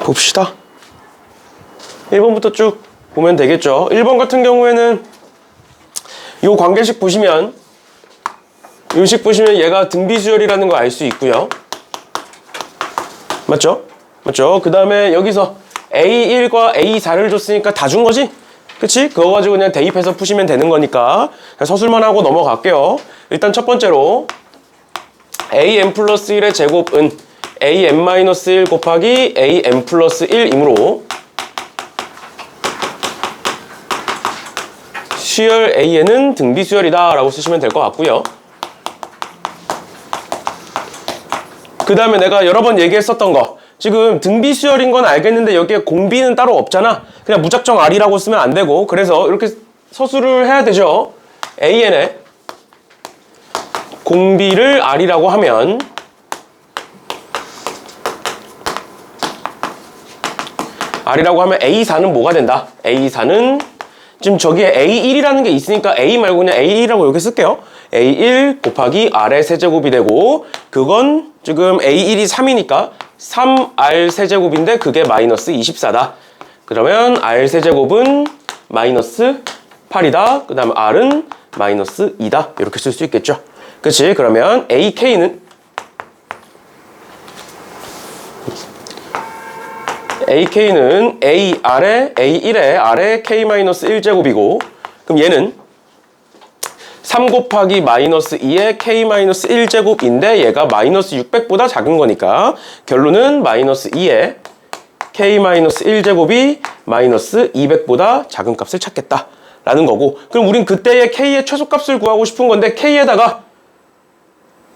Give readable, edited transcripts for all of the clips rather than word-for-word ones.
봅시다. 1번부터 쭉 보면 되겠죠. 1번 같은 경우에는 요 관계식 보시면 요식 보시면 얘가 등비수열이라는 거 알 수 있고요. 맞죠? 맞죠? 그 다음에 여기서 A1과 A4를 줬으니까 다 준 거지? 그치? 그거 가지고 그냥 대입해서 푸시면 되는 거니까 서술만 하고 넘어갈게요. 일단 첫 번째로 am 플러스 1의 제곱은 am-1 곱하기 am 플러스 1이므로 수열 A에는 등비수열이다 라고 쓰시면 될 것 같고요. 그 다음에 내가 여러 번 얘기했었던 거, 지금 등비수열인 건 알겠는데 여기에 공비는 따로 없잖아. 그냥 무작정 R이라고 쓰면 안 되고, 그래서 이렇게 서술을 해야 되죠. AN에 공비를 R이라고 하면 A4는 뭐가 된다? A4는 지금 저기에 A1이라는 게 있으니까 A 말고 그냥 A1이라고 이렇게 쓸게요. A1 곱하기 R의 세제곱이 되고, 그건 지금 A1이 3이니까 3R 세제곱인데 그게 마이너스 24다. 그러면 R 세제곱은 마이너스 8이다. 그 다음 R은 마이너스 2다. 이렇게 쓸 수 있겠죠. 그치? 그러면 AK는 A1의 R의 K-1제곱이고, 그럼 얘는 3 곱하기 마이너스 2의 K-1제곱인데 얘가 마이너스 600보다 작은 거니까 결론은 마이너스 2의 K-1제곱이 마이너스 200보다 작은 값을 찾겠다 라는 거고, 그럼 우린 그때의 K의 최소값을 구하고 싶은 건데 K에다가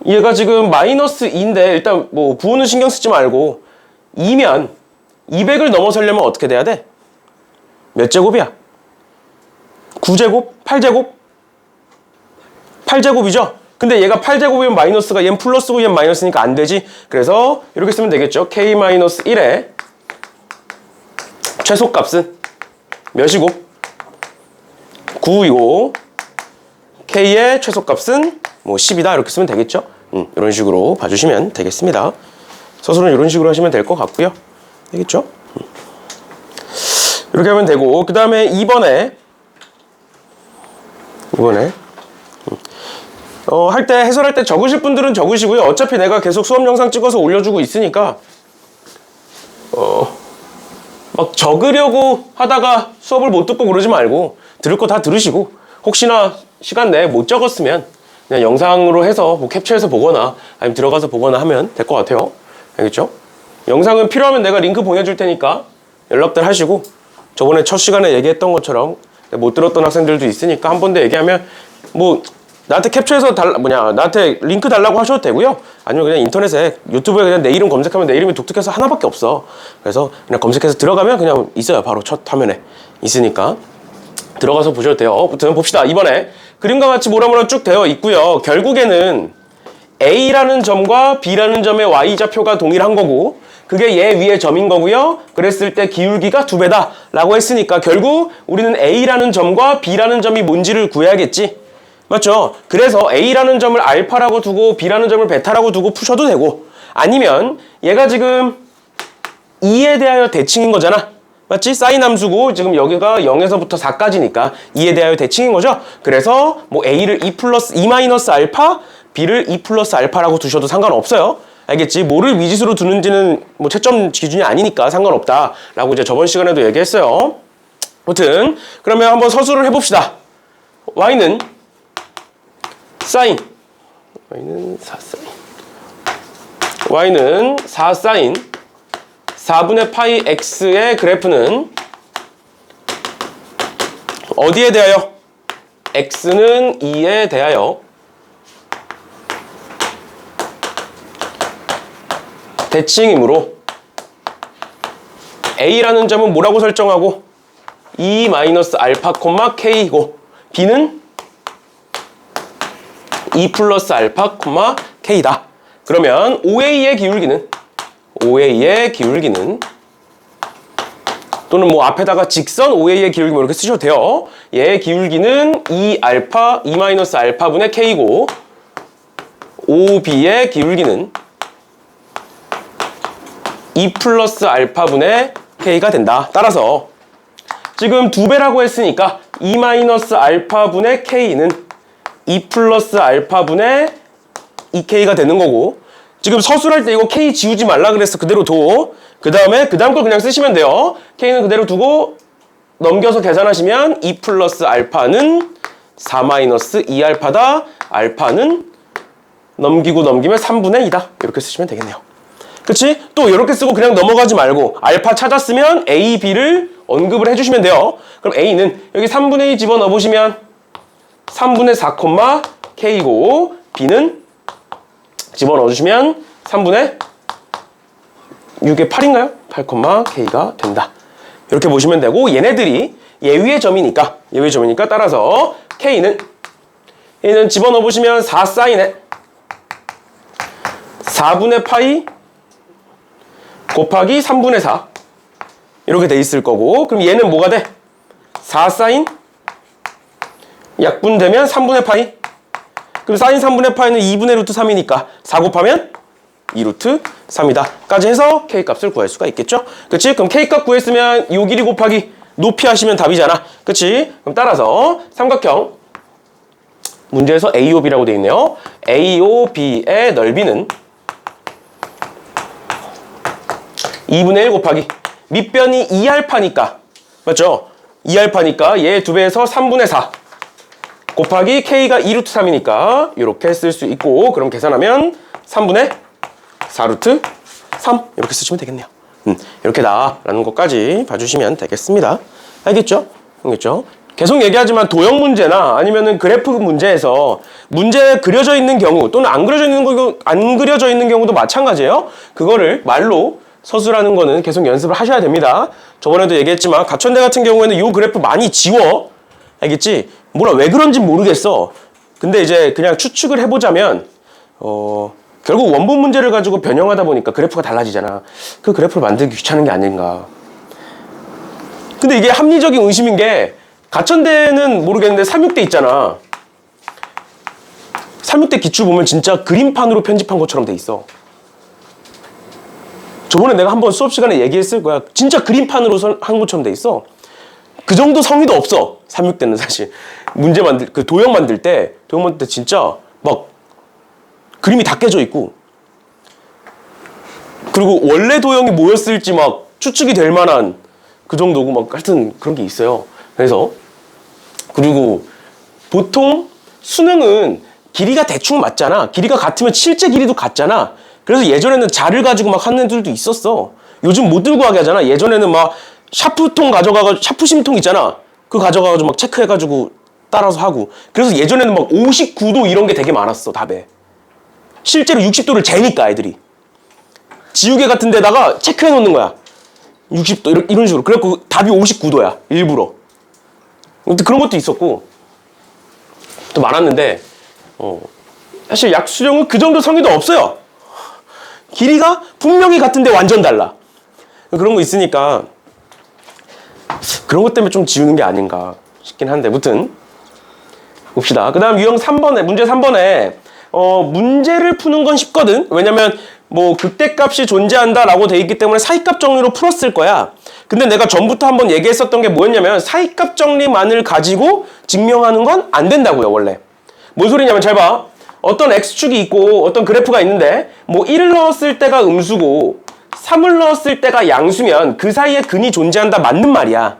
얘가 지금 마이너스 2인데 일단 뭐 부호는 신경 쓰지 말고 2면 200을 넘어서려면 어떻게 돼야 돼? 몇 제곱이야? 9제곱? 8제곱? 8제곱이죠? 근데 얘가 8제곱이면 마이너스가 얘는 플러스고 얘는 마이너스니까 안 되지. 그래서 이렇게 쓰면 되겠죠. K-1의 최소값은 몇이고? 9이고 K의 최소값은 뭐 10이다. 이렇게 쓰면 되겠죠. 이런 식으로 봐주시면 되겠습니다. 서술은 이런 식으로 하시면 될 것 같고요. 되겠죠? 이렇게 하면 되고, 그 다음에 2번에 할 때 해설할 때 적으실 분들은 적으시고요. 어차피 내가 계속 수업 영상 찍어서 올려주고 있으니까 막 적으려고 하다가 수업을 못 듣고 그러지 말고 들을 거 다 들으시고, 혹시나 시간 내에 못 적었으면 그냥 영상으로 해서 뭐 캡처해서 보거나 아니면 들어가서 보거나 하면 될 것 같아요. 알겠죠? 영상은 필요하면 내가 링크 보내줄 테니까 연락들 하시고, 저번에 첫 시간에 얘기했던 것처럼 못 들었던 학생들도 있으니까 한 번 더 얘기하면 뭐 나한테 캡처해서 나한테 링크 달라고 하셔도 되고요. 아니면 그냥 인터넷에 유튜브에 그냥 내 이름 검색하면 내 이름이 독특해서 하나밖에 없어. 그래서 그냥 검색해서 들어가면 그냥 있어요. 바로 첫 화면에 있으니까 들어가서 보셔도 돼요. 아무튼 봅시다. 이번에 그림과 같이 뭐라뭐라 쭉 되어 있고요. 결국에는 A라는 점과 B라는 점의 Y좌표가 동일한 거고, 그게 얘 위의 점인 거고요. 그랬을 때 기울기가 2배다 라고 했으니까 결국 우리는 A라는 점과 B라는 점이 뭔지를 구해야겠지. 맞죠? 그래서 A라는 점을 알파라고 두고 B라는 점을 베타라고 두고 푸셔도 되고, 아니면 얘가 지금 2에 대하여 대칭인 거잖아. 맞지? 사인 함수고 지금 여기가 0에서부터 4까지니까 2에 대하여 대칭인 거죠? 그래서 뭐 A를 2 마이너스 알파, B를 2 플러스 알파라고 두셔도 상관없어요. 알겠지? 뭐를 미지수로 두는지는 뭐 채점 기준이 아니니까 상관없다 라고 이제 저번 시간에도 얘기했어요. 아무튼 그러면 한번 서술을 해봅시다. Y는 사인, Y는 4사인, Y는 4사인 4분의 파이 X의 그래프는 어디에 대하여? X는 2에 대하여 대칭이므로 A라는 점은 뭐라고 설정하고? 2 마이너스 알파 콤마 K이고, B는 2 플러스 알파 콤마 K다. 그러면 OA의 기울기는 또는 뭐 앞에다가 직선 OA의 기울기 뭐 이렇게 쓰셔도 돼요. 얘의 기울기는 2 마이너스 알파분의 K고, OB의 기울기는 2 플러스 알파분의 K가 된다. 따라서 지금 2배라고 했으니까 2 마이너스 알파분의 K는 2 플러스 알파분의 2K가 되는 거고, 지금 서술할 때 이거 K 지우지 말라 그랬어. 그대로 둬. 그 다음에 그 다음 걸 그냥 쓰시면 돼요. K는 그대로 두고 넘겨서 계산하시면 2 플러스 알파는 4 마이너스 2알파다. 알파는 넘기고 넘기면 3분의 2다. 이렇게 쓰시면 되겠네요. 그치? 또 이렇게 쓰고 그냥 넘어가지 말고 알파 찾았으면 A, B를 언급을 해주시면 돼요. 그럼 A는 여기 3분의 2 집어넣어 보시면 3분의 4, K고, B는 집어넣어 주시면 3분의 6의 8인가요? 8, K가 된다. 이렇게 보시면 되고, 얘네들이 예위의 점이니까 따라서 K는 집어넣어 보시면 4 사인에 4분의 파이 곱하기 3분의 4 이렇게 돼 있을 거고, 그럼 얘는 뭐가 돼? 4 사인 약분되면 3분의 파이, 그럼 사인 3분의 파이는 2분의 루트 3이니까 4 곱하면 2 루트 3이다 까지 해서 K값을 구할 수가 있겠죠? 그치? 그럼 K값 구했으면 요 길이 곱하기 높이 하시면 답이잖아. 그치? 그럼 따라서 삼각형 문제에서 AOB라고 돼 있네요. AOB의 넓이는 2분의 1 곱하기 밑변이 2알파니까, 맞죠? 2알파니까 얘 2배에서 3분의 4 곱하기 K가 2 루트 3이니까 이렇게 쓸 수 있고, 그럼 계산하면 3분의 4 루트 3 이렇게 쓰시면 되겠네요. 이렇게 라는 것까지 봐주시면 되겠습니다. 알겠죠? 알겠죠? 계속 얘기하지만 도형 문제나 아니면은 그래프 문제에서 문제에 그려져 있는 경우 또는 안 그려져 있는 경우도 마찬가지예요. 그거를 말로 서술하는 거는 계속 연습을 하셔야 됩니다. 저번에도 얘기했지만 가천대 같은 경우에는 이 그래프 많이 지워. 알겠지? 왜 그런지 모르겠어. 근데 이제 그냥 추측을 해보자면 결국 원본 문제를 가지고 변형하다 보니까 그래프가 달라지잖아. 그 그래프를 만들기 귀찮은 게 아닌가. 근데 이게 합리적인 의심인 게, 가천대는 모르겠는데 3, 6대 있잖아. 3, 6대 기출 보면 진짜 그림판으로 편집한 것처럼 돼 있어. 저번에 내가 한번 수업 시간에 얘기했을 거야. 진짜 그림판으로 한 것처럼 돼 있어. 그 정도 성의도 없어. 3, 6대는 사실. 도형 만들 때 진짜 막 그림이 다 깨져 있고, 그리고 원래 도형이 뭐였을지 막 추측이 될 만한 그 정도고, 막 하여튼 그런 게 있어요. 그리고 보통 수능은 길이가 대충 맞잖아. 길이가 같으면 실제 길이도 같잖아. 그래서 예전에는 자를 가지고 막 하는 애들도 있었어. 요즘 못 들고 하게 하잖아. 예전에는 막 샤프통 가져가가지고, 샤프심통 있잖아. 그거 가져가가지고 막 체크해가지고 따라서 하고. 그래서 예전에는 막 59도 이런 게 되게 많았어, 답에. 실제로 60도를 재니까 애들이. 지우개 같은 데다가 체크해 놓는 거야. 60도 이런 식으로. 그래갖고 답이 59도야. 일부러. 그런 것도 있었고 또 많았는데, 사실 약수령은 그 정도 성의도 없어요. 길이가 분명히 같은데 완전 달라. 그런 거 있으니까 그런 것 때문에 좀 지우는 게 아닌가 싶긴 한데, 무튼 봅시다. 그 다음 유형 3번에, 문제 3번에 문제를 푸는 건 쉽거든. 왜냐면 극대값이 존재한다라고 돼 있기 때문에 사이값 정리로 풀었을 거야. 근데 내가 전부터 한번 얘기했었던 게 뭐였냐면, 사이값 정리만을 가지고 증명하는 건 안 된다고요, 원래. 뭔 소리냐면, 잘 봐. 어떤 x축이 있고 어떤 그래프가 있는데 1을 넣었을 때가 음수고 3을 넣었을 때가 양수면 그 사이에 근이 존재한다, 맞는 말이야.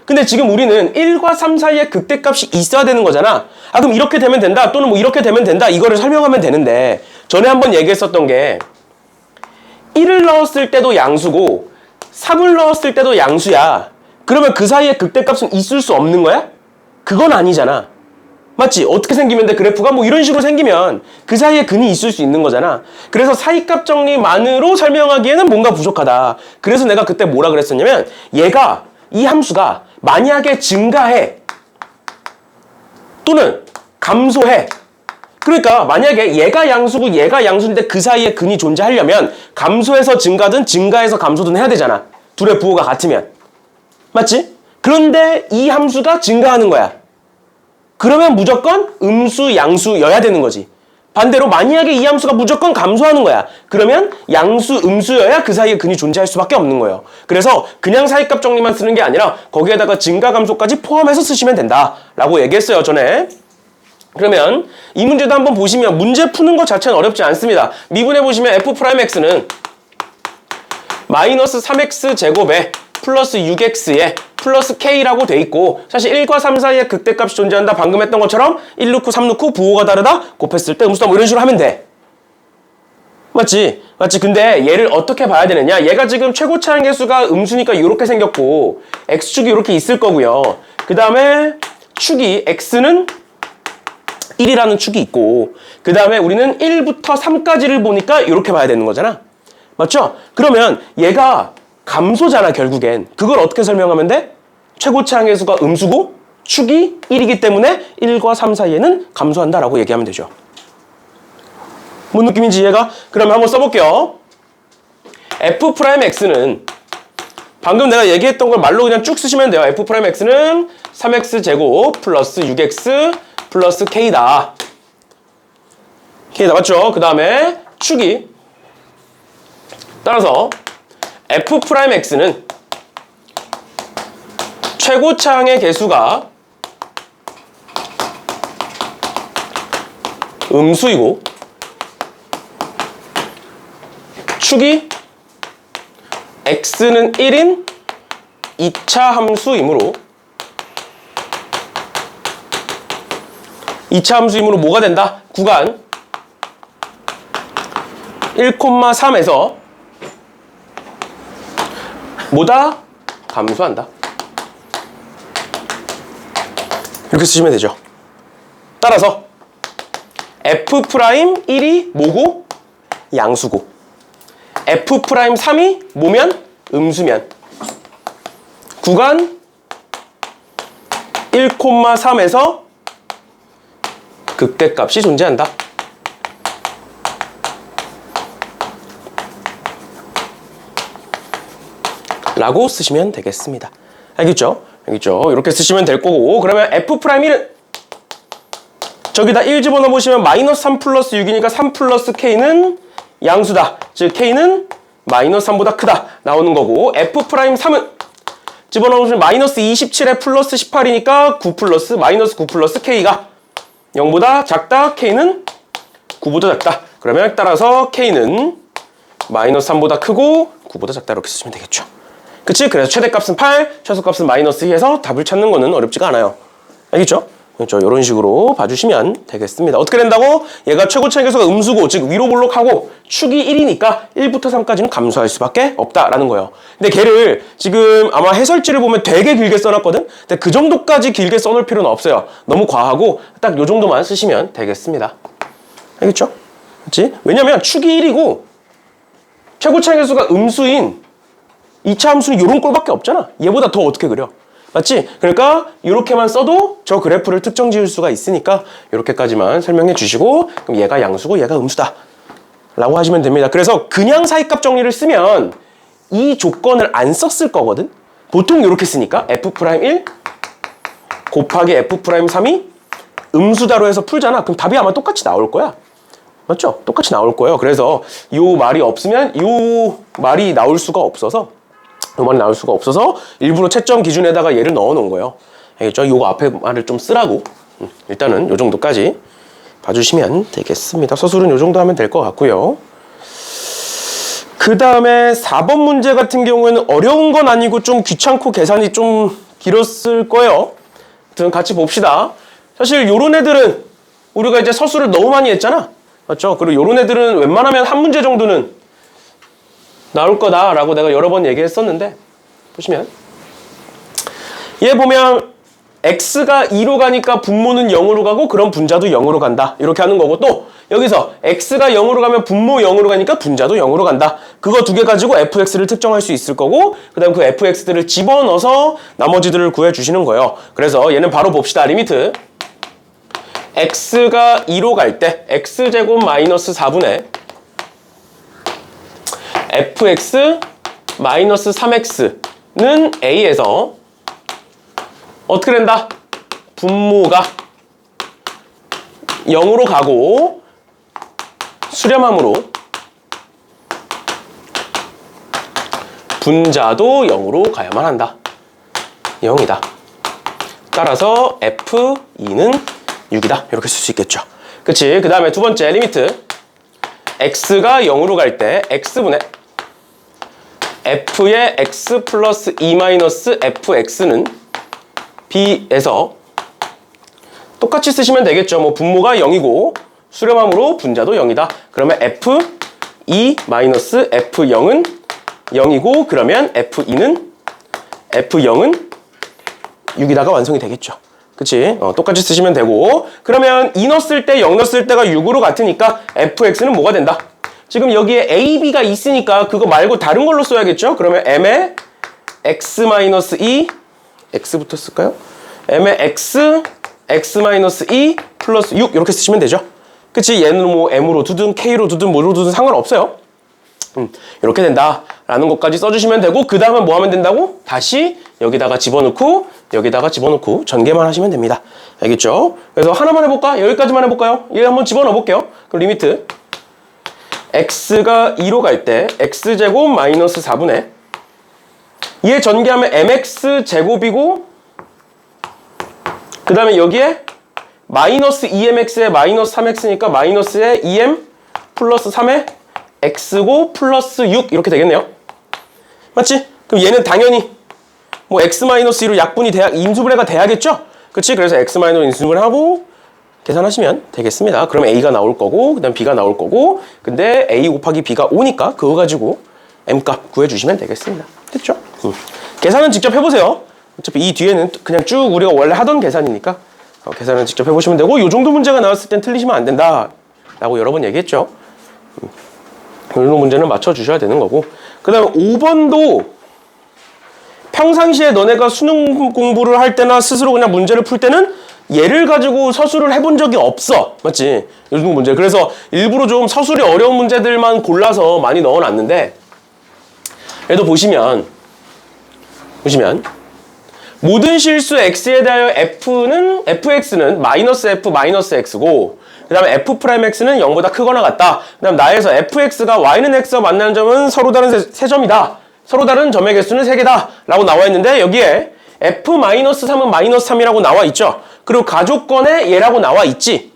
근데 지금 우리는 1과 3 사이에 극대값이 있어야 되는 거잖아. 그럼 이렇게 되면 된다, 또는 이렇게 되면 된다, 이거를 설명하면 되는데, 전에 한번 얘기했었던 게 1을 넣었을 때도 양수고 3을 넣었을 때도 양수야. 그러면 그 사이에 극대값은 있을 수 없는 거야? 그건 아니잖아. 맞지? 어떻게 생기면 돼? 그래프가 이런 식으로 생기면 그 사이에 근이 있을 수 있는 거잖아. 그래서 사이값 정리만으로 설명하기에는 뭔가 부족하다. 그래서 내가 그때 뭐라 그랬었냐면, 이 함수가 만약에 증가해 또는 감소해, 그러니까 만약에 얘가 양수고 얘가 양수인데 그 사이에 근이 존재하려면 감소해서 증가든 증가해서 감소든 해야 되잖아. 둘의 부호가 같으면. 맞지? 그런데 이 함수가 증가하는 거야. 그러면 무조건 음수, 양수여야 되는 거지. 반대로 만약에 이 함수가 무조건 감소하는 거야. 그러면 양수, 음수여야 그 사이에 근이 존재할 수밖에 없는 거예요. 그래서 그냥 사이값 정리만 쓰는 게 아니라 거기에다가 증가 감소까지 포함해서 쓰시면 된다라고 얘기했어요, 전에. 그러면 이 문제도 한번 보시면 문제 푸는 것 자체는 어렵지 않습니다. 미분해 보시면 f'x는 마이너스 3x 제곱에 플러스 6x에 플러스 k라고 돼 있고 사실 1과 3 사이에 극대값이 존재한다. 방금 했던 것처럼 1 넣고 3 넣고 부호가 다르다. 곱했을 때 음수다. 뭐 이런 식으로 하면 돼. 맞지? 맞지? 근데 얘를 어떻게 봐야 되느냐? 얘가 지금 최고차항 계수가 음수니까 이렇게 생겼고 x축이 이렇게 있을 거고요. 그 다음에 축이 x는 1이라는 축이 있고 그 다음에 우리는 1부터 3까지를 보니까 이렇게 봐야 되는 거잖아. 맞죠? 그러면 얘가 감소잖아, 결국엔. 그걸 어떻게 설명하면 돼? 최고차항 계수가 음수고 축이 1이기 때문에 1과 3 사이에는 감소한다라고 얘기하면 되죠. 뭔 느낌인지 이해가? 그러면 한번 써볼게요. f'x는 방금 내가 얘기했던 걸 말로 그냥 쭉 쓰시면 돼요. f'x는 3x제곱 플러스 6x 플러스 k다. k다, 맞죠? 그 다음에 축이 따라서 f'x는 최고차항의 개수가 음수이고 축이 x는 1인 2차 함수이므로 2차 함수이므로 뭐가 된다? 구간 1,3에서 뭐다? 감소한다. 이렇게 쓰시면 되죠. 따라서 F'1이 뭐고? 양수고 F'3이 뭐면? 음수면 구간 1,3에서 극대값이 존재한다. 라고 쓰시면 되겠습니다. 알겠죠? 알겠죠? 이렇게 쓰시면 될 거고 그러면 F'1은 저기다 1 집어넣어 보시면 마이너스 3 플러스 6이니까 3 플러스 K는 양수다. 즉 K는 마이너스 3보다 크다. 나오는 거고 F'3은 집어넣어 보시면 마이너스 27에 플러스 18이니까 9 플러스 마이너스 9 플러스 K가 0보다 작다. K는 9보다 작다. 그러면 따라서 K는 마이너스 3보다 크고 9보다 작다. 이렇게 쓰시면 되겠죠. 그치? 그래서 최대값은 8, 최소값은 마이너스 2해서 답을 찾는 거는 어렵지가 않아요. 알겠죠? 그렇죠? 이런 식으로 봐주시면 되겠습니다. 어떻게 된다고? 얘가 최고차항 계수가 음수고 즉 위로 볼록하고 축이 1이니까 1부터 3까지는 감소할 수밖에 없다라는 거예요. 근데 걔를 지금 아마 해설지를 보면 되게 길게 써놨거든? 근데 그 정도까지 길게 써놓을 필요는 없어요. 너무 과하고 딱 요 정도만 쓰시면 되겠습니다. 알겠죠? 그치? 왜냐면 축이 1이고 최고차항 계수가 음수인 2차 함수는 이런 꼴밖에 없잖아. 얘보다 더 어떻게 그려? 맞지? 그러니까 이렇게만 써도 저 그래프를 특정 지을 수가 있으니까 이렇게까지만 설명해 주시고 그럼 얘가 양수고 얘가 음수다 라고 하시면 됩니다. 그래서 그냥 사이값 정리를 쓰면 이 조건을 안 썼을 거거든. 보통 이렇게 쓰니까 F'1 곱하기 F'3이 음수다로 해서 풀잖아. 그럼 답이 아마 똑같이 나올 거야. 맞죠? 똑같이 나올 거예요. 그래서 이 말이 없으면 이 말이 나올 수가 없어서 요만이 나올 수가 없어서 일부러 채점 기준에다가 얘를 넣어 놓은 거예요. 알겠죠? 요거 앞에 말을 좀 쓰라고. 일단은 요 정도까지 봐주시면 되겠습니다. 서술은 요 정도 하면 될 것 같고요. 그 다음에 4번 문제 같은 경우에는 어려운 건 아니고 좀 귀찮고 계산이 좀 길었을 거예요. 아무튼 같이 봅시다. 사실 요런 애들은 우리가 이제 서술을 너무 많이 했잖아. 맞죠? 그리고 요런 애들은 웬만하면 한 문제 정도는 나올 거다라고 내가 여러 번 얘기했었는데 보시면 얘 보면 x가 2로 가니까 분모는 0으로 가고 그럼 분자도 0으로 간다. 이렇게 하는 거고 또 여기서 x가 0으로 가면 분모 0으로 가니까 분자도 0으로 간다. 그거 두 개 가지고 fx를 특정할 수 있을 거고 그 다음 그 fx들을 집어넣어서 나머지들을 구해주시는 거예요. 그래서 얘는 바로 봅시다. 리미트 x가 2로 갈 때 x제곱 마이너스 4분의 fx 마이너스 3x는 a에서 어떻게 된다? 분모가 0으로 가고 수렴함으로 분자도 0으로 가야만 한다. 0이다. 따라서 F2는 6이다. 이렇게 쓸 수 있겠죠. 그치? 그 다음에 두 번째 리미트. x가 0으로 갈 때 x분의 f의 x 플러스 2 마이너스 fx는 b에서 똑같이 쓰시면 되겠죠. 뭐 분모가 0이고 수렴함으로 분자도 0이다. 그러면 f2 마이너스 f0은 0이고 그러면 f2는 6이다가 완성이 되겠죠. 그치? 똑같이 쓰시면 되고 그러면 2 넣었을 때 0 넣었을 때가 6으로 같으니까 fx는 뭐가 된다? 지금 여기에 a, b가 있으니까 그거 말고 다른 걸로 써야겠죠? 그러면 m의 x-2 x부터 쓸까요? m의 x-2 플러스 6 이렇게 쓰시면 되죠. 그치? 얘는 뭐 m으로 두든 k로 두든 뭐로 두든 상관없어요. 이렇게 된다라는 것까지 써주시면 되고 그 다음에 뭐 하면 된다고? 다시 여기다가 집어넣고 여기다가 집어넣고 전개만 하시면 됩니다. 알겠죠? 그래서 하나만 해볼까? 여기까지만 해볼까요? 얘 한번 집어넣어 볼게요. 그럼 리미트 x가 2로 갈 때 x제곱 마이너스 4분의 얘 전개하면 mx 제곱이고 그 다음에 여기에 마이너스 2mx에 마이너스 3x니까 마이너스에 2m 플러스 3에 x고 플러스 6 이렇게 되겠네요. 맞지? 그럼 얘는 당연히 뭐 x-2로 약분이 돼야 임수분해가 돼야겠죠? 그치? 그래서 x-2로 임수분해하고 계산하시면 되겠습니다. 그럼 a가 나올 거고 그 다음 b가 나올 거고 근데 a 곱하기 b가 5니까 그거 가지고 m값 구해주시면 되겠습니다. 됐죠? 계산은 직접 해보세요. 어차피 이 뒤에는 그냥 쭉 우리가 원래 하던 계산이니까 계산은 직접 해보시면 되고 이 정도 문제가 나왔을 땐 틀리시면 안 된다 라고 여러 번 얘기했죠. 이 정도 문제는 맞춰주셔야 되는 거고 그 다음에 5번도 평상시에 너네가 수능 공부를 할 때나 스스로 그냥 문제를 풀 때는 얘를 가지고 서술을 해본 적이 없어. 맞지? 요즘 문제. 그래서 일부러 좀 서술이 어려운 문제들만 골라서 많이 넣어놨는데 얘도 보시면 모든 실수 x에 대하여 fx는 마이너스 f 마이너스 x고 그 다음에 f'x는 0보다 크거나 같다. 그 다음 나에서 fx가 y는 x와 만나는 점은 서로 다른 세 점이다. 서로 다른 점의 개수는 3개다 라고 나와 있는데 여기에 f-3은 마이너스 3이라고 나와 있죠. 그리고 가족권에 얘라고 나와 있지.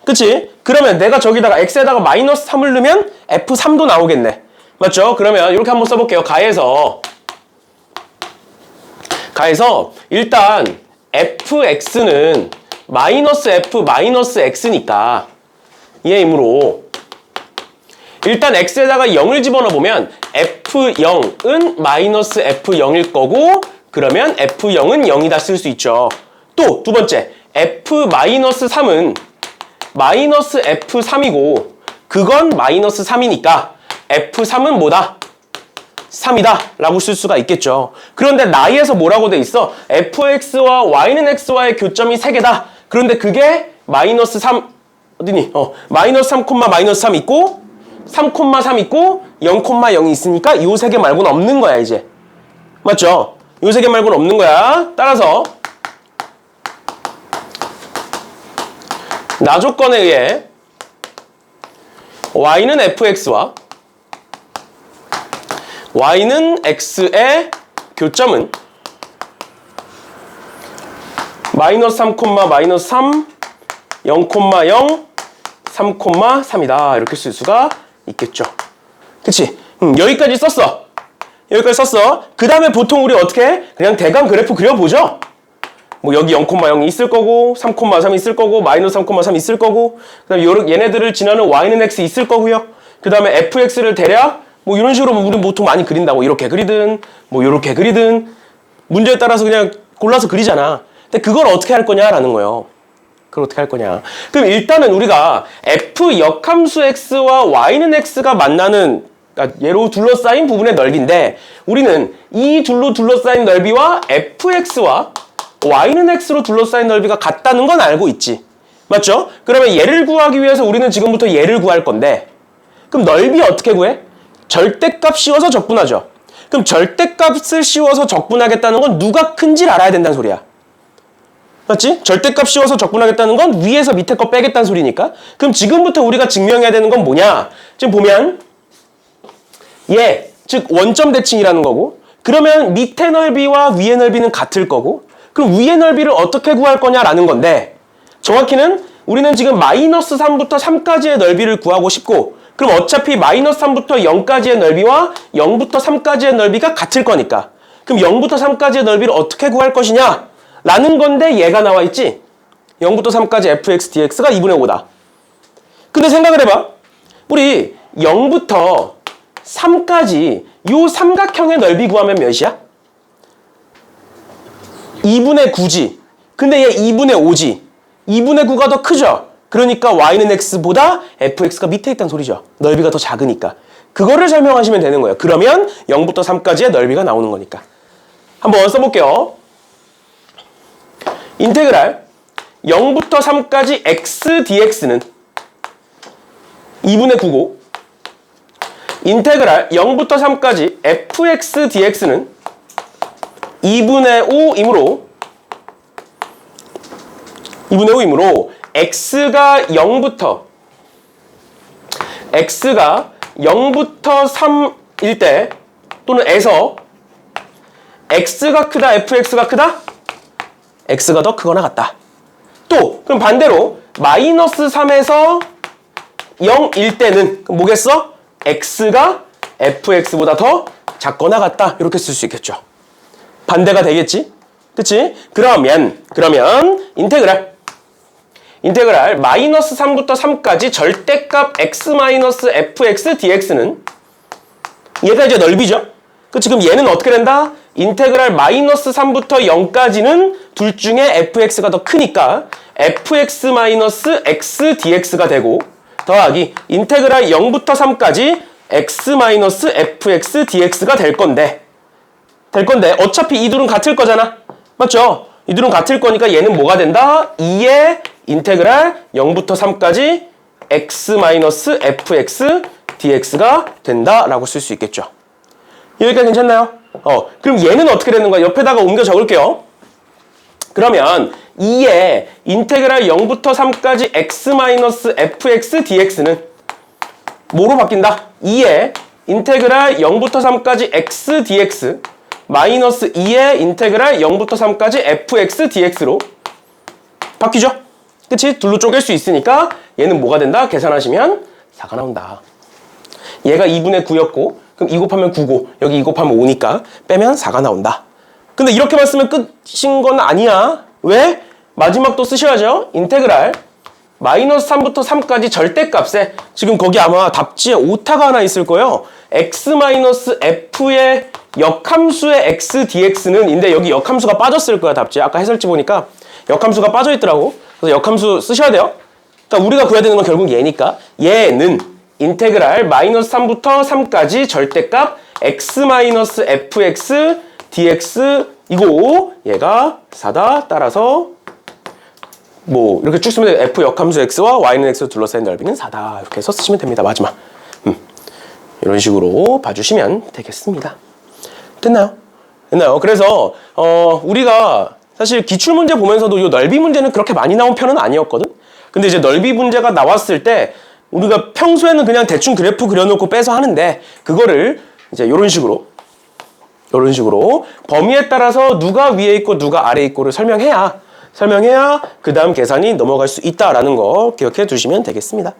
그치? 그러면 내가 저기다가 x에다가 마이너스 3을 넣으면 f3도 나오겠네. 맞죠? 그러면 이렇게 한번 써볼게요. 가에서 일단 fx는 마이너스 f 마이너스 x니까 얘이므로 일단 x에다가 0을 집어넣어보면 f0은 마이너스 f0일 거고 그러면 f0은 0이다 쓸 수 있죠. 또 두 번째 f-3은 마이너스 f3이고 그건 마이너스 3이니까 f3은 뭐다? 3이다 라고 쓸 수가 있겠죠. 그런데 나이에서 뭐라고 돼 있어? fx와 y는 x와의 교점이 3개다. 그런데 그게 마이너스 3 어디니? 마이너스 3, 마이너스 3 있고 3,3 있고 0,0이 있으니까 이 3개 말고는 없는 거야 이제. 맞죠? 이 3개 말고는 없는 거야. 따라서 나 조건에 의해 y는 fx와 y는 x의 교점은 마이너스 3, 마이너스 3, 0,0, 3,3이다. 이렇게 쓸 수가 있겠죠. 그치? 여기까지 썼어. 그 다음에 보통 우리 어떻게 해? 그냥 대강 그래프 그려보죠. 뭐 여기 0,0이 있을 거고 3,3 있을 거고 마이너스 3,3 있을 거고 그 다음에 얘네들을 지나는 y는 x 있을 거고요. 그 다음에 fx를 대략 뭐 이런 식으로 우리는 보통 많이 그린다고. 이렇게 그리든 뭐 이렇게 그리든 문제에 따라서 그냥 골라서 그리잖아. 근데 그걸 어떻게 할 거냐라는 거예요. 그걸 어떻게 할 거냐. 그럼 일단은 우리가 f 역함수 x와 y는 x가 만나는 그러니까 얘로 둘러싸인 부분의 넓이인데 우리는 이 둘로 둘러싸인 넓이와 fx와 y는 x로 둘러싸인 넓이가 같다는 건 알고 있지. 맞죠? 그러면 얘를 구하기 위해서 우리는 지금부터 얘를 구할 건데 그럼 넓이 어떻게 구해? 절대값 씌워서 적분하죠. 그럼 절대값을 씌워서 적분하겠다는 건 누가 큰지를 알아야 된다는 소리야. 맞지? 절대값 씌워서 적분하겠다는 건 위에서 밑에 거 빼겠다는 소리니까. 그럼 지금부터 우리가 증명해야 되는 건 뭐냐? 지금 보면 즉 원점 대칭이라는 거고, 그러면 밑에 넓이와 위의 넓이는 같을 거고, 그럼 위의 넓이를 어떻게 구할 거냐라는 건데, 정확히는 우리는 지금 마이너스 3부터 3까지의 넓이를 구하고 싶고, 그럼 어차피 마이너스 3부터 0까지의 넓이와 0부터 3까지의 넓이가 같을 거니까, 그럼 0부터 3까지의 넓이를 어떻게 구할 것이냐 라는 건데 얘가 나와 있지. 0부터 3까지 fx dx가 2분의 5다. 근데 생각을 해봐. 우리 0부터 3까지 요 삼각형의 넓이 구하면 몇이야? 2분의 9지. 근데 얘 2분의 5지. 2분의 9가 더 크죠? 그러니까 y는 x보다 fx가 밑에 있다는 소리죠. 넓이가 더 작으니까. 그거를 설명하시면 되는 거예요. 그러면 0부터 3까지의 넓이가 나오는 거니까. 한번 써볼게요. 인테그랄 0부터 3까지 x dx는 2분의 9고, 인테그랄 0부터 3까지 fx dx는 2분의 5이므로 x가 0부터 3일 때 또는 에서 x가 크다 fx가 크다? x가 더 크거나 같다. 또 그럼 반대로 마이너스 3에서 0일 때는 뭐겠어? x가 fx보다 더 작거나 같다. 이렇게 쓸 수 있겠죠. 반대가 되겠지? 그치? 그러면 인테그랄 마이너스 3부터 3까지 절대값 x-fx dx는 얘가 이제 넓이죠? 그치? 그럼 얘는 어떻게 된다? 인테그랄 마이너스 3부터 0까지는 둘 중에 fx가 더 크니까 fx-x dx가 되고, 더하기 인테그랄 0부터 3까지 x-fx dx가 될 건데 어차피 이 둘은 같을 거잖아. 맞죠? 이 둘은 같을 거니까 얘는 뭐가 된다? 2의 인테그랄 0부터 3까지 x-fx dx가 된다라고 쓸 수 있겠죠. 여기까지 괜찮나요? 그럼 얘는 어떻게 되는 거야? 옆에다가 옮겨 적을게요. 그러면 2의 인테그랄 0부터 3까지 x-fx dx는 뭐로 바뀐다? 2의 인테그랄 0부터 3까지 x dx 마이너스 2의 인테그랄 0부터 3까지 fx dx로 바뀌죠? 그치? 둘로 쪼갤 수 있으니까 얘는 뭐가 된다? 계산하시면 4가 나온다. 얘가 2분의 9였고, 그럼 2 곱하면 9고 여기 2 곱하면 5니까 빼면 4가 나온다. 근데 이렇게만 쓰면 끝인 건 아니야. 왜? 마지막도 쓰셔야죠. 인테그랄 마이너스 3부터 3까지 절대값에, 지금 거기 아마 답지에 오타가 하나 있을 거예요. x-f의 역함수의 x dx는 인데 여기 역함수가 빠졌을 거야. 답지에 아까 해설지 보니까 역함수가 빠져 있더라고. 그래서 역함수 쓰셔야 돼요. 그러니까 우리가 구해야 되는 건 결국 얘니까, 얘는 인테그랄 마이너스 3부터 3까지 절대값 x-fx dx이고 얘가 4다. 따라서 뭐 이렇게 쭉 쓰면 f 역함수 x와 y는 x로 둘러싸인 넓이는 4다. 이렇게 해서 쓰시면 됩니다. 마지막 이런 식으로 봐주시면 되겠습니다. 됐나요? 그래서 우리가 사실 기출문제 보면서도 이 넓이 문제는 그렇게 많이 나온 편은 아니었거든. 근데 이제 넓이 문제가 나왔을 때 우리가 평소에는 그냥 대충 그래프 그려놓고 빼서 하는데, 그거를 이제 이런 식으로 범위에 따라서 누가 위에 있고 누가 아래에 있고를 설명해야 그 다음 계산이 넘어갈 수 있다라는 거 기억해 두시면 되겠습니다.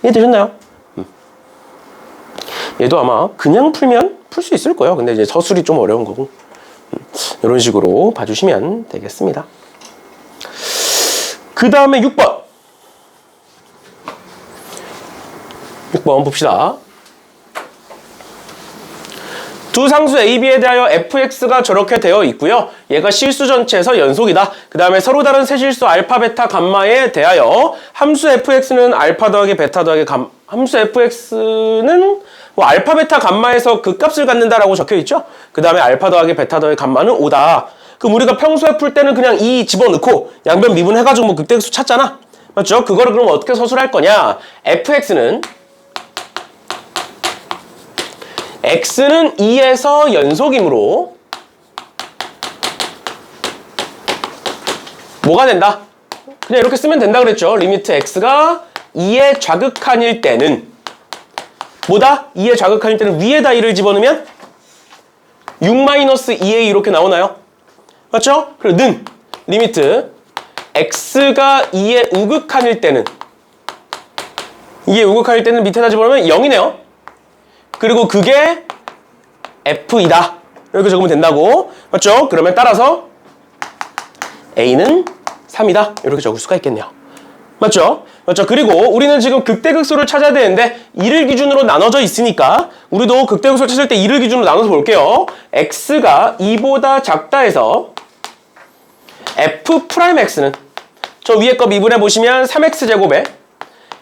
이해되셨나요? 얘도 아마 그냥 풀면 풀 수 있을 거예요. 근데 이제 서술이 좀 어려운 거고. 이런 식으로 봐주시면 되겠습니다. 그 다음에 6번 봅시다. 두 상수 A, B에 대하여 fx가 저렇게 되어 있고요. 얘가 실수 전체에서 연속이다. 그 다음에 서로 다른 세 실수 알파, 베타, 감마에 대하여 함수 fx는 알파 더하기 베타 더하기 함수 fx는 뭐 알파, 베타, 감마에서 그 값을 갖는다라고 적혀 있죠. 그 다음에 알파 더하기 베타 더하기 감마는 5다. 그럼 우리가 평소에 풀 때는 그냥 2 집어넣고 양변 미분해가지고 뭐 극대수 찾잖아. 맞죠? 그거를 그럼 어떻게 서술할 거냐? fx는 x는 2에서 연속이므로 뭐가 된다? 그냥 이렇게 쓰면 된다 그랬죠. 리미트 x가 2의 좌극한일 때는 뭐다? 2의 좌극한일 때는 위에다 2를 집어넣으면 6-2a 이렇게 나오나요? 맞죠? 그리고 는 리미트 x가 2의 우극한일 때는 2의 우극한일 때는 밑에다 집어넣으면 0이네요. 그리고 그게 f이다. 이렇게 적으면 된다고. 맞죠? 그러면 따라서 a는 3이다. 이렇게 적을 수가 있겠네요. 맞죠? 맞죠? 그리고 우리는 지금 극대극소를 찾아야 되는데 1을 기준으로 나눠져 있으니까 우리도 극대극소를 찾을 때 1을 기준으로 나눠서 볼게요. x가 2보다 작다 해서 f'x는 저 위에 거 미분해 보시면 3x제곱에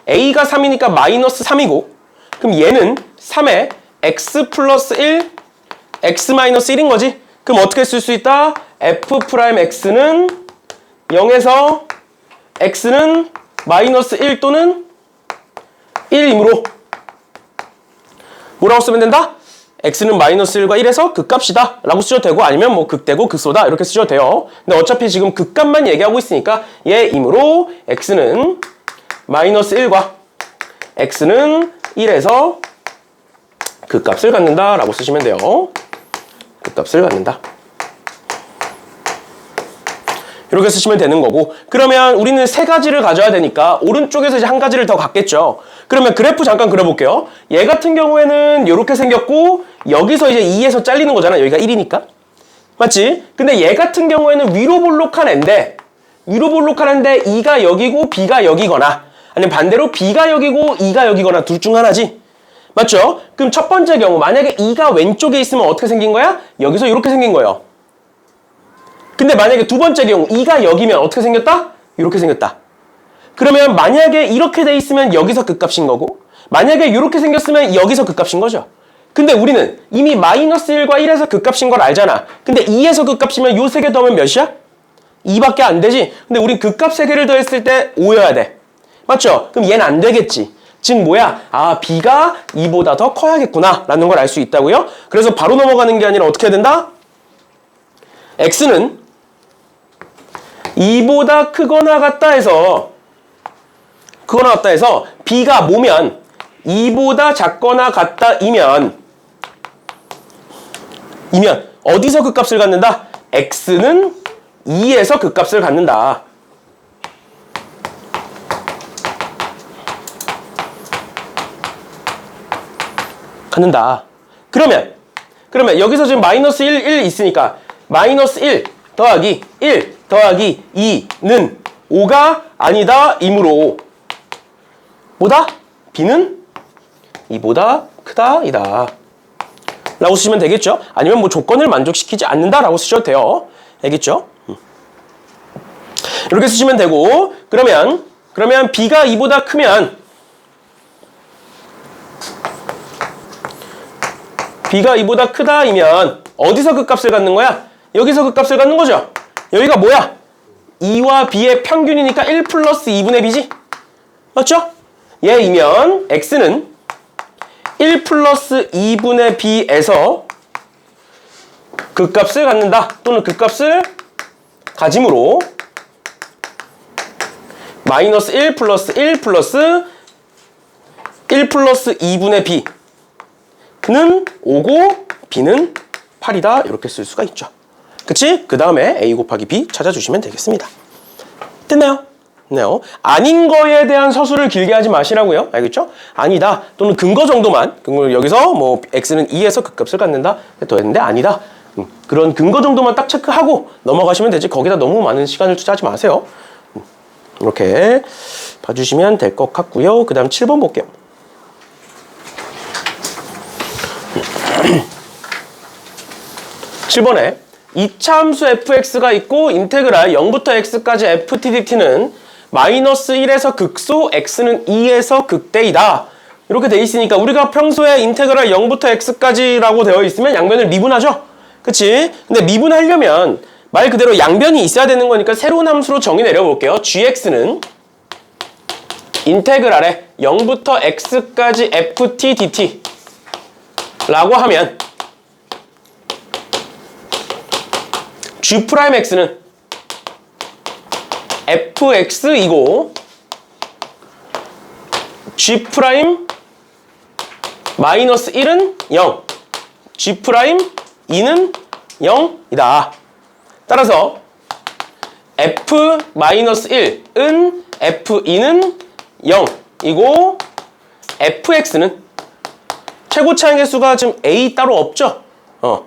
a가 3이니까 마이너스 3이고 그럼 얘는 3에 x 플러스 1 x 마이너스 1인 거지? 그럼 어떻게 쓸 수 있다? f'x는 0에서 x는 마이너스 1 또는 1이므로 뭐라고 쓰면 된다? x는 마이너스 1과 1에서 극값이다 라고 쓰셔도 되고 아니면 뭐 극대고 극소다 이렇게 쓰셔도 돼요. 근데 어차피 지금 극값만 얘기하고 있으니까 얘이므로 x는 마이너스 1과 x는 1에서 극값을 갖는다 라고 쓰시면 돼요. 극값을 갖는다. 이렇게 쓰시면 되는 거고 그러면 우리는 세 가지를 가져야 되니까 오른쪽에서 이제 한 가지를 더 갖겠죠. 그러면 그래프 잠깐 그려볼게요. 얘 같은 경우에는 이렇게 생겼고 여기서 이제 2에서 잘리는 거잖아. 여기가 1이니까. 맞지? 근데 얘 같은 경우에는 위로 볼록한 애인데 2가 여기고 B가 여기거나 아니면 반대로 B가 여기고 2가 여기거나 둘 중 하나지. 맞죠? 그럼 첫 번째 경우 만약에 2가 왼쪽에 있으면 어떻게 생긴 거야? 여기서 이렇게 생긴 거예요. 근데 만약에 두 번째 경우 2가 여기면 어떻게 생겼다? 이렇게 생겼다. 그러면 만약에 이렇게 돼 있으면 여기서 극값인 거고 만약에 이렇게 생겼으면 여기서 극값인 거죠. 근데 우리는 이미 마이너스 1과 1에서 극값인 걸 알잖아. 근데 2에서 극값이면 요 세 개 더하면 몇이야? 2밖에 안 되지. 근데 우린 극값 3개를 더했을 때 5여야 돼. 맞죠? 그럼 얘는 안 되겠지. 즉 뭐야? 아, B가 2보다 더 커야겠구나 라는 걸 알 수 있다고요. 그래서 바로 넘어가는 게 아니라 어떻게 해야 된다? X는 2보다 크거나 같다 해서 B가 뭐면 2보다 작거나 같다 이면 어디서 극값을 갖는다? X는 2에서 극값을 갖는다. 그러면 여기서 지금 마이너스 1 있으니까 마이너스 1 더하기 1 더하기 2는 5가 아니다 이므로 뭐다? B는 2보다 크다 이다 라고 쓰시면 되겠죠? 아니면 뭐 조건을 만족시키지 않는다 라고 쓰셔도 돼요. 알겠죠? 이렇게 쓰시면 되고 그러면 B가 2보다 크면 B가 2보다 크다이면 어디서 극값을 갖는 거야? 여기서 극값을 갖는 거죠. 여기가 뭐야? 2와 B의 평균이니까 1 플러스 2분의 B지? 맞죠? 얘이면 X는 1 플러스 2분의 B에서 극값을 갖는다 또는 극값을 가짐으로 마이너스 1 플러스 1 플러스 1 플러스 2분의 B는 5고 B는 8이다 이렇게 쓸 수가 있죠. 그치? 그 다음에 A 곱하기 B 찾아주시면 되겠습니다. 됐나요? 네요. 아닌 거에 대한 서술을 길게 하지 마시라고요. 알겠죠? 아니다 또는 근거 정도만 여기서 뭐 X는 2에서 극값을 갖는다 더했는데 아니다. 그런 근거 정도만 딱 체크하고 넘어가시면 되지 거기다 너무 많은 시간을 투자하지 마세요. 이렇게 봐주시면 될 것 같고요. 그 다음 7번 볼게요. 7번에 이차함수 fx가 있고 인테그랄 0부터 x까지 ftdt는 마이너스 1에서 극소 x는 2에서 극대이다. 이렇게 돼 있으니까 우리가 평소에 인테그랄 0부터 x까지라고 되어 있으면 양변을 미분하죠? 그치? 근데 미분하려면 말 그대로 양변이 있어야 되는 거니까 새로운 함수로 정의 내려볼게요. gx는 인테그랄에 0부터 x까지 ftdt 라고 하면 G'X는 fx이고 g 프라임 마이너스 1은 0, g 프라임 2는 0이다. 따라서 f 마이너스 1은 f2는 0이고 fx는 최고차항 개수가 지금 a 따로 없죠?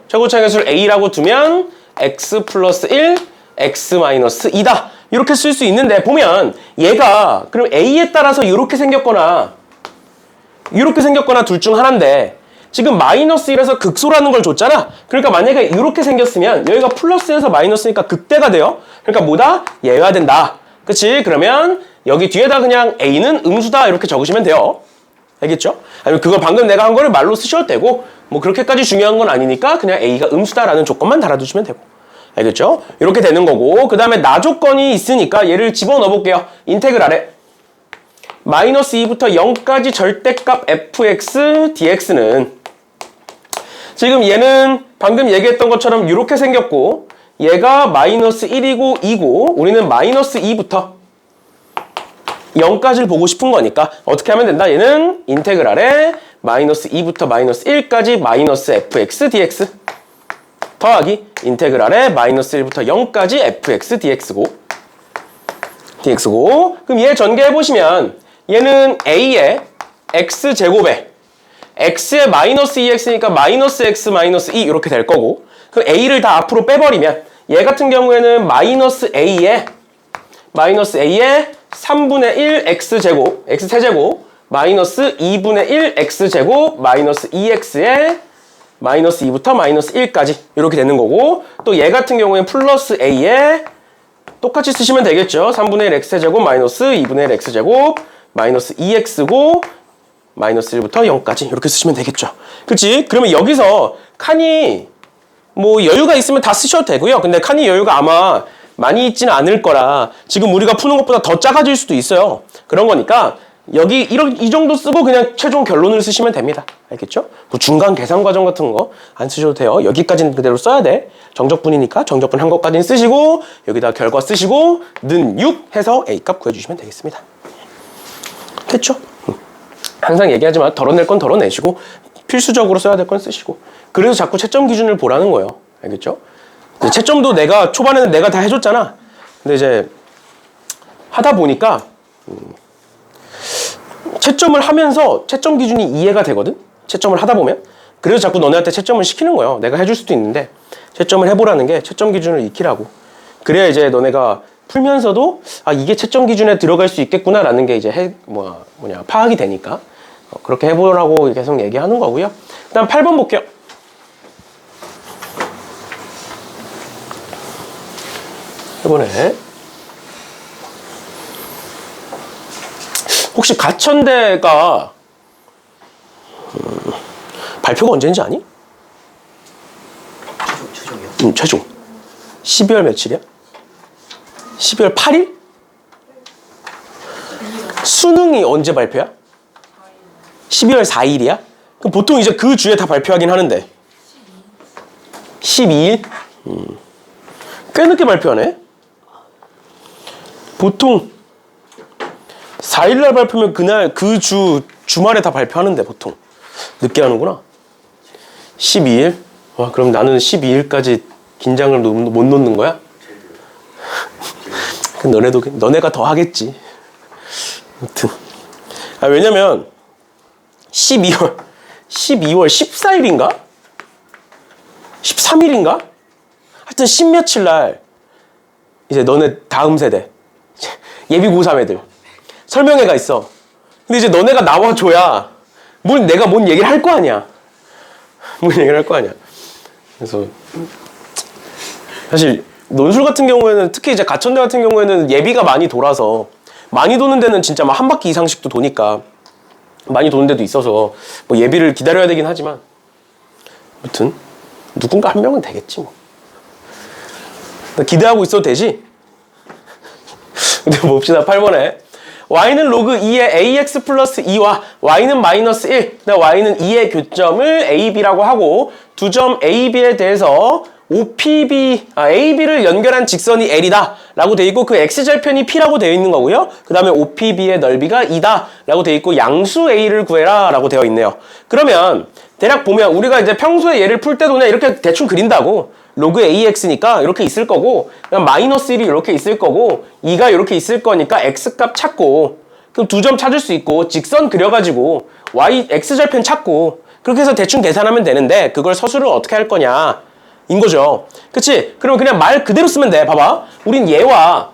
최고차항 개수를 a라고 두면 x 플러스 1, x 마이너스 2다. 이렇게 쓸 수 있는데 보면 얘가 그럼 a에 따라서 이렇게 생겼거나 둘 중 하나인데 지금 마이너스 1에서 극소라는 걸 줬잖아. 그러니까 만약에 이렇게 생겼으면 여기가 플러스에서 마이너스니까 극대가 돼요. 그러니까 뭐다? 얘가 된다. 그치? 그러면 여기 뒤에다 그냥 a는 음수다 이렇게 적으시면 돼요. 알겠죠? 아니면 그걸 방금 내가 한 거를 말로 쓰셔도 되고 뭐 그렇게까지 중요한 건 아니니까 그냥 a가 음수다라는 조건만 달아두시면 되고. 알겠죠? 이렇게 되는 거고 그 다음에 나 조건이 있으니까 얘를 집어넣어 볼게요. 인테그랄에 마이너스 2부터 0까지 절대값 fx dx는 지금 얘는 방금 얘기했던 것처럼 이렇게 생겼고 얘가 마이너스 1이고 2고 우리는 마이너스 2부터 0까지를 보고 싶은 거니까 어떻게 하면 된다? 얘는 인테그랄에 마이너스 2부터 마이너스 1까지 마이너스 fx dx 더하기 인테그랄에 마이너스 1부터 0까지 fx dx고 그럼 얘 전개해보시면 얘는 a의 x제곱에 x에 마이너스 2x니까 마이너스 x 마이너스 2 이렇게 될 거고 그럼 a를 다 앞으로 빼버리면 얘 같은 경우에는 마이너스 a에 3분의 1 x제곱 x세제곱 마이너스 2분의 1 x제곱 마이너스 2x에 마이너스 2부터 마이너스 1까지 이렇게 되는 거고 또 얘 같은 경우에는 플러스 a에 똑같이 쓰시면 되겠죠. 3분의 1 x제곱 마이너스 2분의 1 x제곱 마이너스 2x고 마이너스 1부터 0까지 이렇게 쓰시면 되겠죠. 그렇지? 그러면 여기서 칸이 뭐 여유가 있으면 다 쓰셔도 되고요. 근데 칸이 여유가 아마 많이 있지는 않을 거라 지금 우리가 푸는 것보다 더 작아질 수도 있어요. 그런 거니까 여기 이 정도 쓰고 그냥 최종 결론을 쓰시면 됩니다. 알겠죠? 뭐 중간 계산 과정 같은 거 안 쓰셔도 돼요. 여기까지는 그대로 써야 돼. 정적분이니까 정적분 한 것까지는 쓰시고 여기다 결과 쓰시고 는 6 해서 A값 구해주시면 되겠습니다. 됐죠? 항상 얘기하지만 덜어낼 건 덜어내시고 필수적으로 써야 될 건 쓰시고 그래서 자꾸 채점 기준을 보라는 거예요. 알겠죠? 채점도 초반에는 내가 다 해줬잖아. 근데 이제 하다 보니까 채점을 하면서 채점 기준이 이해가 되거든? 채점을 하다 보면. 그래서 자꾸 너네한테 채점을 시키는 거예요. 내가 해줄 수도 있는데 채점을 해보라는 게 채점 기준을 익히라고. 그래야 이제 너네가 풀면서도 이게 채점 기준에 들어갈 수 있겠구나라는 게 이제 파악이 되니까 그렇게 해보라고 계속 얘기하는 거고요. 그다음 8번 볼게요. 이번에 혹시 가천대가 발표가 언제인지 아니? 최종이요? 최종. 12월 며칠이야? 12월 8일? 수능이 언제 발표야? 12월 4일이야? 그럼 보통 이제 그 주에 다 발표하긴 하는데 12일? 꽤 늦게 발표하네? 보통 4일날 발표면 그날 그 주말에 다 발표하는데 보통 늦게 하는구나. 12일? 와, 그럼 나는 12일까지 긴장을 못 놓는 거야? 너네가 더 하겠지. 아무튼 왜냐면 12월 14일인가? 13일인가? 하여튼 10며칠 날 이제 너네 다음 세대 예비 고3 애들 설명회가 있어. 근데 이제 너네가 나와줘야 내가 뭔 얘기를 할 거 아니야. 뭔 얘기를 할 거 아니야. 그래서 사실 논술 같은 경우에는 특히 이제 가천대 같은 경우에는 예비가 많이 돌아서 많이 도는 데는 진짜 막 한 바퀴 이상씩도 도니까 많이 도는 데도 있어서 뭐 예비를 기다려야 되긴 하지만 아무튼 누군가 한 명은 되겠지 뭐. 기대하고 있어도 되지? 근데 봅시다. 8번에 y는 로그 2의 ax 플러스 2와 y는 마이너스 1, y는 2의 교점을 a, b라고 하고 두 점 a, b에 대해서 AB를 연결한 직선이 L이다 라고 돼 있고 그 X절편이 P라고 되어 있는 거고요. 그 다음에 OPB의 넓이가 2다 라고 돼 있고 양수 A를 구해라 라고 되어 있네요. 그러면 대략 보면 우리가 이제 평소에 얘를 풀 때도 그냥 이렇게 대충 그린다고 로그 AX니까 이렇게 있을 거고 그냥 마이너스 1이 이렇게 있을 거고 2가 이렇게 있을 거니까 X값 찾고 그럼 2점 찾을 수 있고 직선 그려가지고 X절편 찾고 그렇게 해서 대충 계산하면 되는데 그걸 서술을 어떻게 할 거냐 인 거죠. 그치? 그럼 그냥 말 그대로 쓰면 돼. 봐봐. 우린 얘와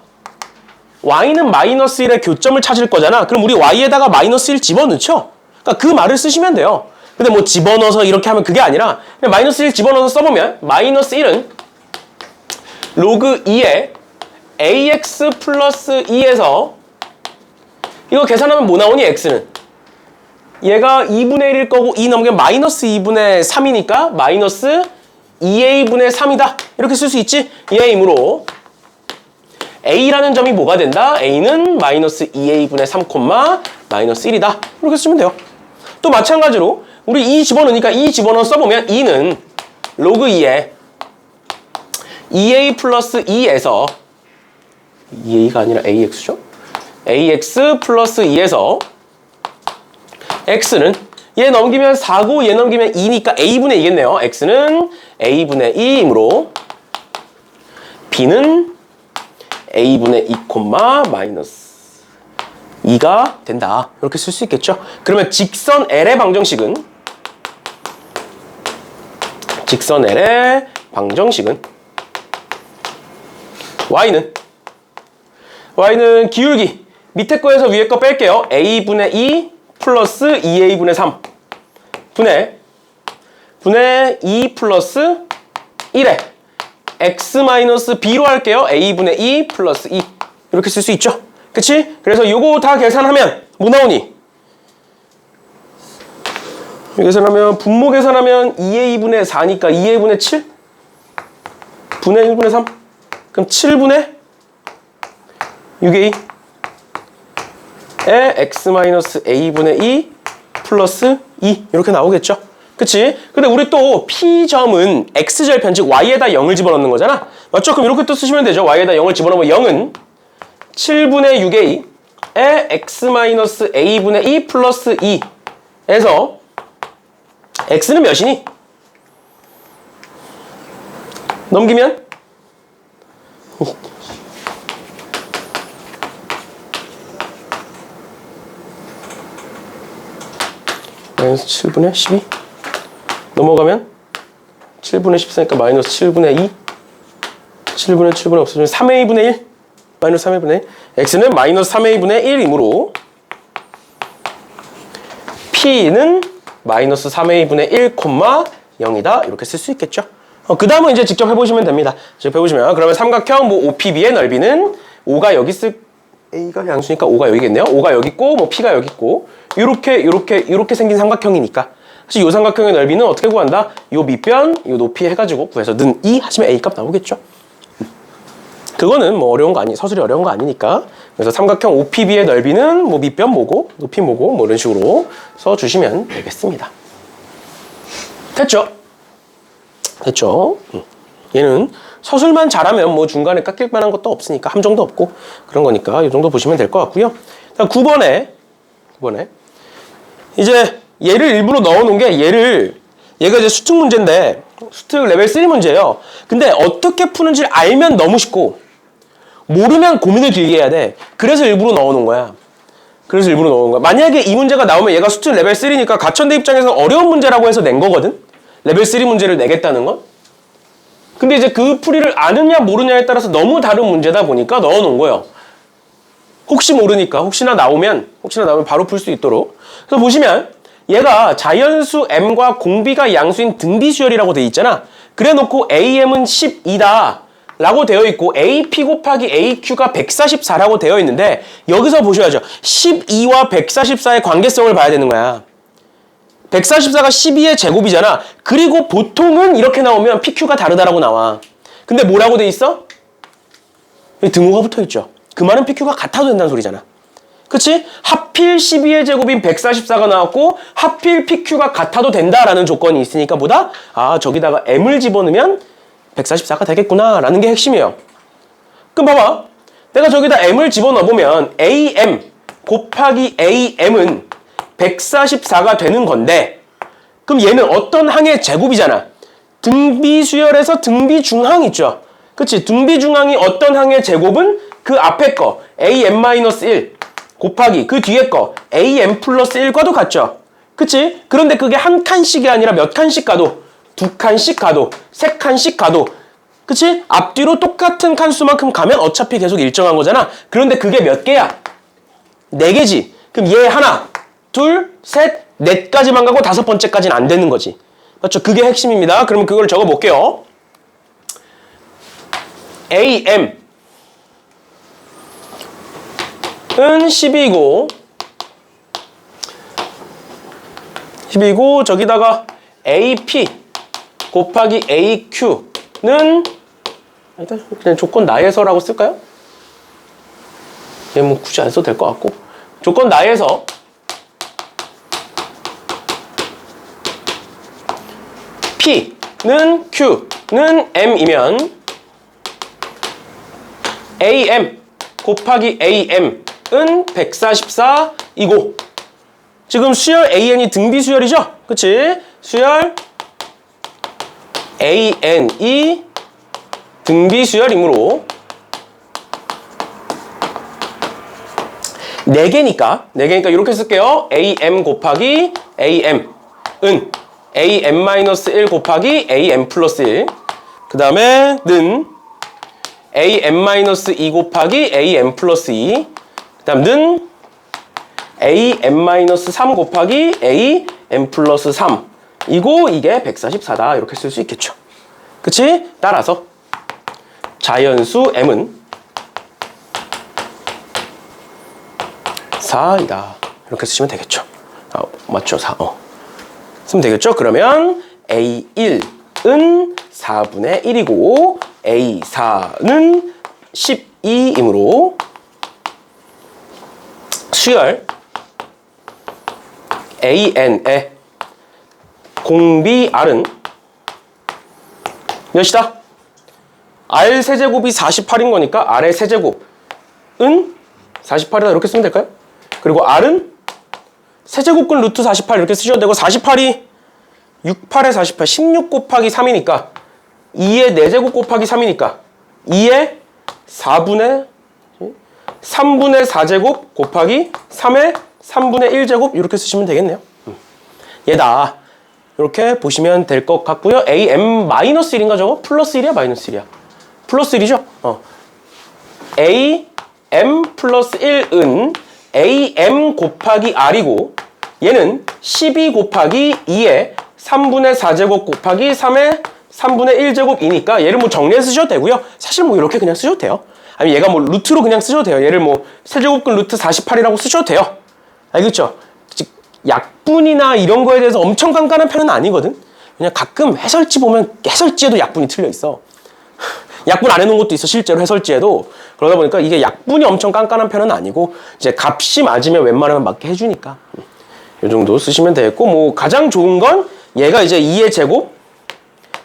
y는 마이너스 1의 교점을 찾을 거잖아. 그럼 우리 y에다가 마이너스 1 집어넣죠. 그러니까 그 말을 쓰시면 돼요. 근데 뭐 집어넣어서 이렇게 하면 그게 아니라 그냥 마이너스 1 집어넣어서 써보면 마이너스 1은 로그 2의 ax 플러스 2에서 이거 계산하면 뭐 나오니? x는 얘가 2분의 1일 거고 2 넘기면 마이너스 2분의 3이니까 마이너스 2a분의 3이다. 이렇게 쓸 수 있지? 이해이므로 a라는 점이 뭐가 된다? a는 마이너스 2a분의 3, 마이너스 1이다. 이렇게 쓰면 돼요. 또 마찬가지로 우리 2 집어넣으니까 2 집어넣어 써보면 2는 로그 2에 2a 플러스 2에서 2a가 아니라 ax죠? ax 플러스 2에서 x는 얘 넘기면 4고 얘 넘기면 2니까 a분의 2겠네요. x는 a분의 2이므로 b는 a분의 2, 마이너스 2가 된다. 이렇게 쓸 수 있겠죠. 그러면 직선 L의 방정식은 y는 기울기 밑에 거에서 위에 거 뺄게요. a분의 2 플러스 2a분의 3 분의 2 플러스 1에 x 마이너스 b로 할게요. a분의 2 플러스 2 이렇게 쓸 수 있죠. 그치? 그래서 요거 다 계산하면 뭐 나오니? 분모 계산하면 2a분의 4니까 2a분의 7 분의 1분의 3 그럼 7분의 6a 에 x 마이너스 a분의 2 플러스 2 이렇게 나오겠죠. 그치? 근데 우리 또 P점은 X절편 즉 Y에다 0을 집어넣는 거잖아. 맞죠? 그럼 이렇게 또 쓰시면 되죠. Y에다 0을 집어넣으면 0은 7분의 6A에 X 마이너스 A분의 2 플러스 2에서 X는 몇이니? 넘기면 마이너스 7분의 12 넘어가면 7분의 14니까 마이너스 7분의 2 7분의 없어지면 3a분의 1 마이너스 3a분의 1 x는 마이너스 3a분의 1이므로 p는 마이너스 3a분의 1, 0이다 이렇게 쓸 수 있겠죠. 그 다음은 이제 직접 해보시면 됩니다. 직접 해보시면 그러면 삼각형 뭐 OPB의 넓이는 5가 여기 A가 양수니까 5가 여기겠네요. 5가 여기 있고 뭐 P가 여기 있고 이렇게 생긴 삼각형이니까 사실 이 삼각형의 넓이는 어떻게 구한다? 요 밑변, 요 높이 해가지고 구해서 는 2 하시면 A 값 나오겠죠. 그거는 뭐 서술이 어려운 거 아니니까. 그래서 삼각형 OPB의 넓이는 뭐 밑변 뭐고 높이 뭐고 뭐 이런 식으로 써주시면 되겠습니다. 됐죠? 얘는 서술만 잘하면 뭐 중간에 깎일 만한 것도 없으니까 함정도 없고 그런 거니까 이 정도 보시면 될 것 같고요. 9번에 이제 얘를 일부러 넣어놓은 게 얘가 이제 수특 문제인데 수특 레벨 3 문제예요. 근데 어떻게 푸는지를 알면 너무 쉽고 모르면 고민을 길게 해야 돼. 그래서 일부러 넣어놓은 거야. 만약에 이 문제가 나오면 얘가 수특 레벨 3니까 가천대 입장에서 어려운 문제라고 해서 낸 거거든. 레벨 3 문제를 내겠다는 건. 근데 이제 그 풀이를 아느냐 모르냐에 따라서 너무 다른 문제다 보니까 넣어놓은 거예요. 혹시 모르니까 혹시나 나오면 바로 풀 수 있도록. 그래서 보시면 얘가 자연수 m과 공비가 양수인 등비수열이라고 돼 있잖아. 그래 놓고 am은 12다 라고 되어 있고 AP 곱하기 AQ가 144라고 되어 있는데 여기서 보셔야죠. 12와 144의 관계성을 봐야 되는 거야. 144가 12의 제곱이잖아. 그리고 보통은 이렇게 나오면 PQ가 다르다라고 나와. 근데 뭐라고 돼 있어? 여기 등호가 붙어 있죠. 그 말은 PQ가 같아도 된다는 소리잖아. 그치? 하필 12의 제곱인 144가 나왔고 하필 PQ가 같아도 된다라는 조건이 있으니까 뭐다? 아, 저기다가 M을 집어넣으면 144가 되겠구나 라는 게 핵심이에요. 그럼 봐봐. 내가 저기다 m을 집어넣어보면 am 곱하기 am은 144가 되는 건데, 그럼 얘는 어떤 항의 제곱이잖아. 등비수열에서 등비중항 있죠. 그치? 등비중항이 어떤 항의 제곱은 그 앞에 거 am-1 곱하기 그 뒤에 거 am 플러스 1과도 같죠. 그치? 그런데 그게 한 칸씩이 아니라 몇 칸씩 가도, 두 칸씩 가도, 세 칸씩 가도, 그치? 앞뒤로 똑같은 칸수만큼 가면 어차피 계속 일정한 거잖아. 그런데 그게 몇 개야? 4개지. 그럼 얘 하나, 둘, 셋, 넷까지만 가고 5번째까지는 안 되는 거지. 맞죠? 그게 핵심입니다. 그러면 그걸 적어볼게요. AM 은 10이고 저기다가 AP 곱하기 AQ는 일단 그냥 조건 나에서라고 쓸까요? 얘 뭐 굳이 안 써도 될 것 같고, 조건 나에서 P는 Q는 M이면 AM 곱하기 AM은 144이고, 지금 수열 AN이 등비수열이죠? 그치? 수열 AN이 등비수열이므로 4개니까 이렇게 쓸게요. AM 곱하기 AM은 AM-1 곱하기 AM 플러스 1, 그 다음에 는 AM-2 곱하기 AM 플러스 2, 그 다음 는 AM-3 곱하기 AM 플러스 3 이고 이게 144다 이렇게 쓸 수 있겠죠. 그치? 따라서 자연수 M은 4이다 이렇게 쓰시면 되겠죠. 맞죠? 4. 쓰면 되겠죠? 그러면 A1은 4분의 1이고 A4는 12이므로 수열 AN의 공비 R은 몇이다? R 세제곱이 48인 거니까 R의 세제곱은 48이다 이렇게 쓰면 될까요? 그리고 R은 세제곱근 루트 48 이렇게 쓰셔도 되고, 48이 6, 8에 48, 16 곱하기 3이니까 2의 4제곱 곱하기 3이니까 2의 3분의 4제곱 곱하기 3의 3분의 1제곱 이렇게 쓰시면 되겠네요. 얘다 이렇게 보시면 될 것 같고요. AM-1인가 저거? 플러스 1이야? 마이너스 1이야? 플러스 1이죠? AM 플러스 1은 AM 곱하기 R이고, 얘는 12 곱하기 2의 3분의 4제곱 곱하기 3의 3분의 1제곱이니까 얘를 뭐 정리해 쓰셔도 되고요. 사실 뭐 이렇게 그냥 쓰셔도 돼요. 아니면 얘가 뭐 루트로 그냥 쓰셔도 돼요. 얘를 뭐 세제곱근 루트 48이라고 쓰셔도 돼요. 알겠죠? 약분이나 이런 거에 대해서 엄청 깐깐한 편은 아니거든. 그냥 가끔 해설지 보면 해설지에도 약분이 틀려 있어. 약분 안 해놓은 것도 있어, 실제로 해설지에도. 그러다 보니까 이게 약분이 엄청 깐깐한 편은 아니고, 이제 값이 맞으면 웬만하면 맞게 해주니까 이 정도 쓰시면 되겠고, 뭐 가장 좋은 건 얘가 이제 2의 제곱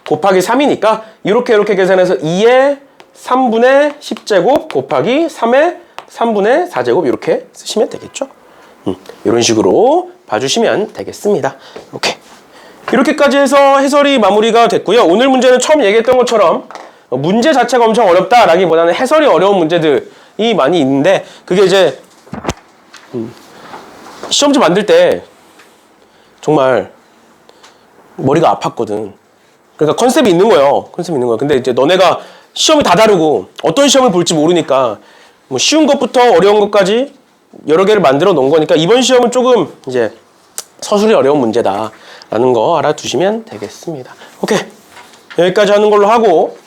곱하기 3이니까 이렇게 계산해서 2의 3분의 10제곱 곱하기 3의 3분의 4제곱 이렇게 쓰시면 되겠죠. 이런 식으로 봐주시면 되겠습니다. 이렇게까지 해서 해설이 마무리가 됐고요. 오늘 문제는 처음 얘기했던 것처럼 문제 자체가 엄청 어렵다라기보다는 해설이 어려운 문제들이 많이 있는데, 그게 이제 시험지 만들 때 정말 머리가 아팠거든. 그러니까 컨셉이 있는 거예요. 근데 이제 너네가 시험이 다 다르고 어떤 시험을 볼지 모르니까 뭐 쉬운 것부터 어려운 것까지 여러 개를 만들어 놓은 거니까 이번 시험은 조금 이제 서술이 어려운 문제다라는 거 알아두시면 되겠습니다. 오케이. 여기까지 하는 걸로 하고